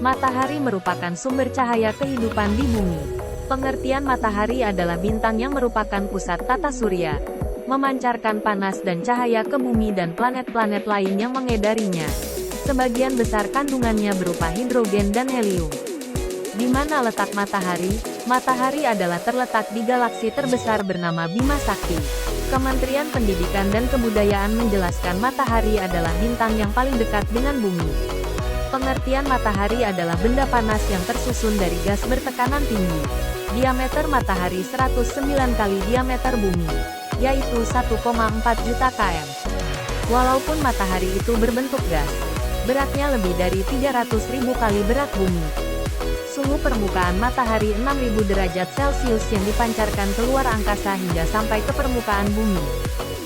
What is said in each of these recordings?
Matahari merupakan sumber cahaya kehidupan di bumi. Pengertian matahari adalah bintang yang merupakan pusat tata surya, memancarkan panas dan cahaya ke bumi dan planet-planet lain yang mengedarinya. Sebagian besar kandungannya berupa hidrogen dan helium. Di mana letak matahari? Matahari adalah terletak di galaksi terbesar bernama Bima Sakti. Kementerian Pendidikan dan Kebudayaan menjelaskan matahari adalah bintang yang paling dekat dengan bumi. Pengertian matahari adalah benda panas yang tersusun dari gas bertekanan tinggi. Diameter matahari 109 kali diameter bumi, yaitu 1,4 juta km. Walaupun matahari itu berbentuk gas, beratnya lebih dari 300.000 kali berat bumi. Suhu permukaan matahari 6.000 derajat Celcius yang dipancarkan keluar angkasa hingga sampai ke permukaan bumi.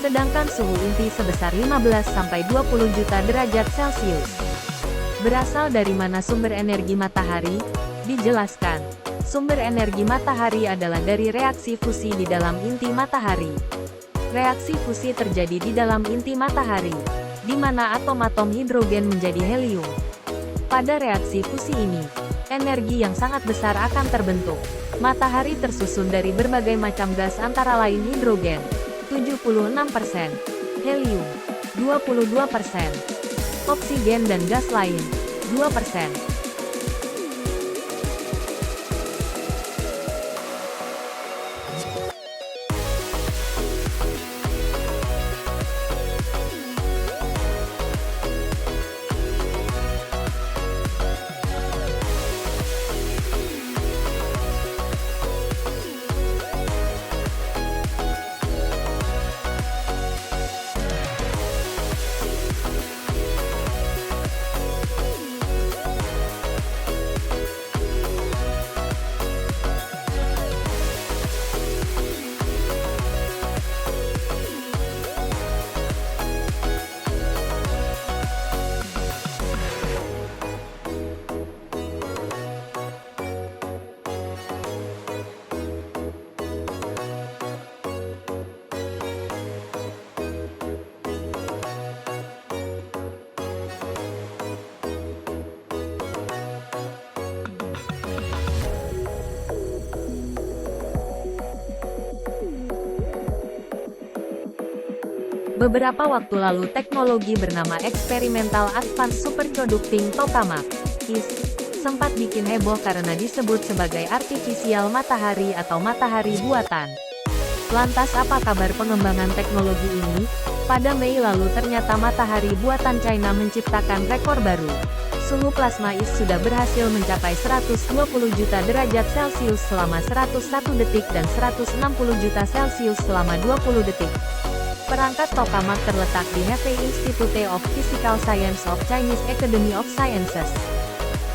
Sedangkan suhu inti sebesar 15-20 juta derajat Celcius. Berasal dari mana sumber energi matahari? Dijelaskan. Sumber energi matahari adalah dari reaksi fusi di dalam inti matahari. Reaksi fusi terjadi di dalam inti matahari, di mana atom-atom hidrogen menjadi helium. Pada reaksi fusi ini, energi yang sangat besar akan terbentuk. Matahari tersusun dari berbagai macam gas antara lain hidrogen, 76%, helium, 22%, oksigen dan gas lain, 2%. Beberapa waktu lalu teknologi bernama Experimental Advanced Superconducting Tokamak (IS) sempat bikin heboh karena disebut sebagai artifisial matahari atau matahari buatan. Lantas apa kabar pengembangan teknologi ini? Pada Mei lalu ternyata matahari buatan China menciptakan rekor baru. Suhu plasma IS sudah berhasil mencapai 120 juta derajat Celcius selama 101 detik dan 160 juta Celcius selama 20 detik. Perangkat tokamak terletak di Hefei Institute of Physical Science of Chinese Academy of Sciences.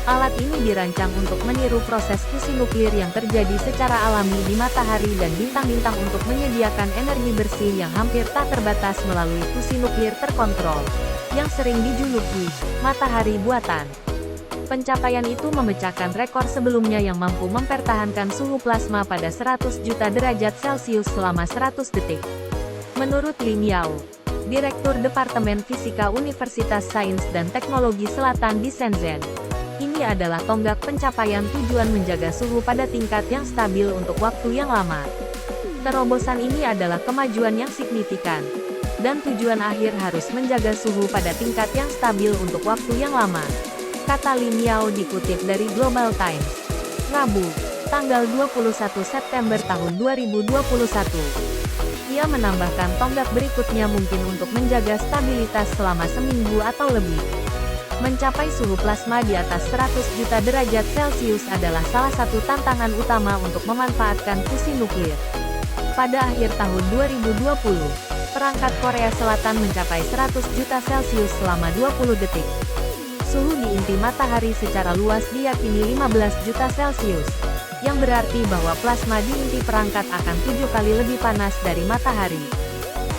Alat ini dirancang untuk meniru proses fusi nuklir yang terjadi secara alami di matahari dan bintang-bintang untuk menyediakan energi bersih yang hampir tak terbatas melalui fusi nuklir terkontrol, yang sering dijuluki matahari buatan. Pencapaian itu memecahkan rekor sebelumnya yang mampu mempertahankan suhu plasma pada 100 juta derajat Celcius selama 100 detik. Menurut Li Miao, Direktur Departemen Fisika Universitas Sains dan Teknologi Selatan di Shenzhen, ini adalah tonggak pencapaian tujuan menjaga suhu pada tingkat yang stabil untuk waktu yang lama. Terobosan ini adalah kemajuan yang signifikan, dan tujuan akhir harus menjaga suhu pada tingkat yang stabil untuk waktu yang lama, kata Li Miao dikutip dari Global Times. Rabu, tanggal 21 September tahun 2021. Ia menambahkan tonggak berikutnya mungkin untuk menjaga stabilitas selama seminggu atau lebih. Mencapai suhu plasma di atas 100 juta derajat Celcius adalah salah satu tantangan utama untuk memanfaatkan fusi nuklir. Pada akhir tahun 2020, perangkat Korea Selatan mencapai 100 juta Celcius selama 20 detik. Suhu di inti matahari secara luas diyakini 15 juta Celcius, yang berarti bahwa plasma di inti perangkat akan 7 kali lebih panas dari matahari.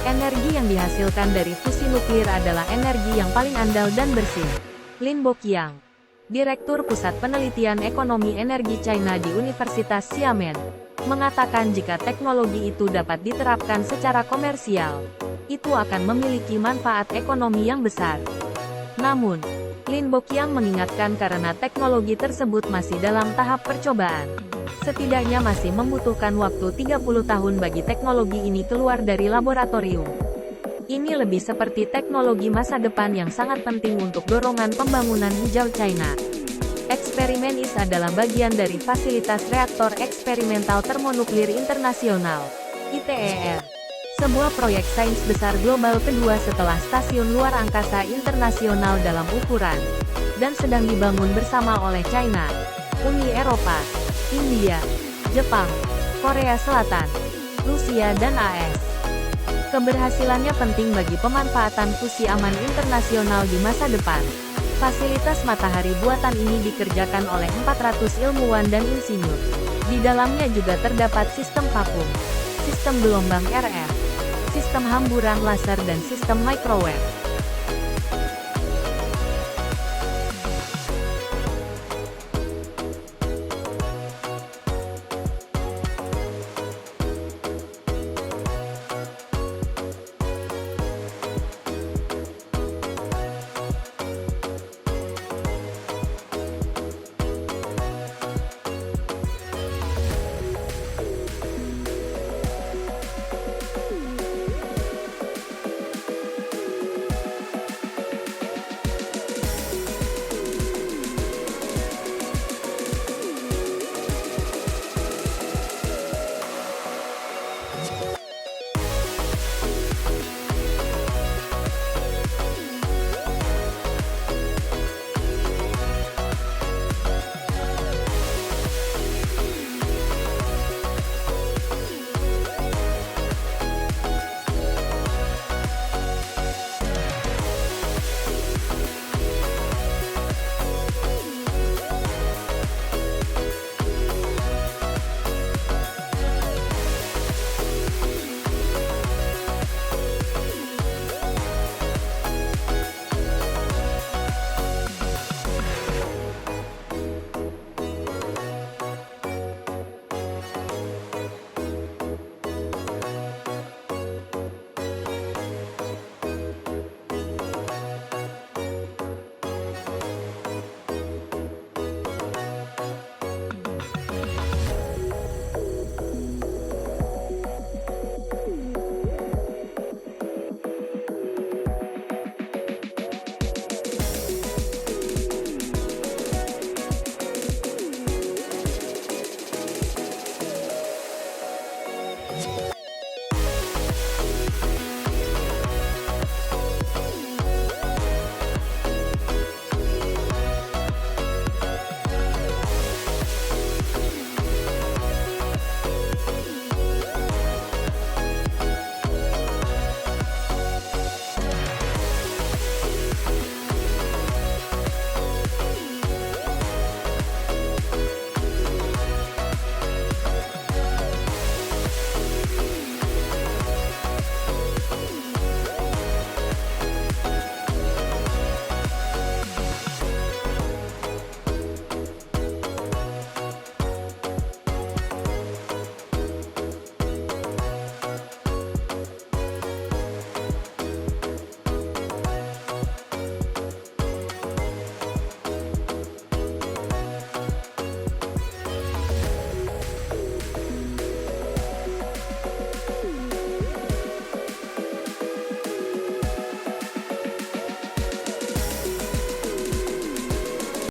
Energi yang dihasilkan dari fusi nuklir adalah energi yang paling andal dan bersih. Lin Boqiang, Direktur Pusat Penelitian Ekonomi Energi China di Universitas Xiamen, mengatakan jika teknologi itu dapat diterapkan secara komersial, itu akan memiliki manfaat ekonomi yang besar. Namun, Lin Boqiang mengingatkan karena teknologi tersebut masih dalam tahap percobaan. Setidaknya masih membutuhkan waktu 30 tahun bagi teknologi ini keluar dari laboratorium. Ini lebih seperti teknologi masa depan yang sangat penting untuk dorongan pembangunan hijau China. Eksperimen IS adalah bagian dari Fasilitas Reaktor Eksperimental Termonuklir Internasional (ITER), sebuah proyek sains besar global kedua setelah Stasiun Luar Angkasa Internasional dalam ukuran, dan sedang dibangun bersama oleh China, Uni Eropa, India, Jepang, Korea Selatan, Rusia dan AS. Keberhasilannya penting bagi pemanfaatan fusi aman internasional di masa depan. Fasilitas matahari buatan ini dikerjakan oleh 400 ilmuwan dan insinyur. Di dalamnya juga terdapat sistem vakum, sistem gelombang RF, sistem hamburan laser dan sistem microwave.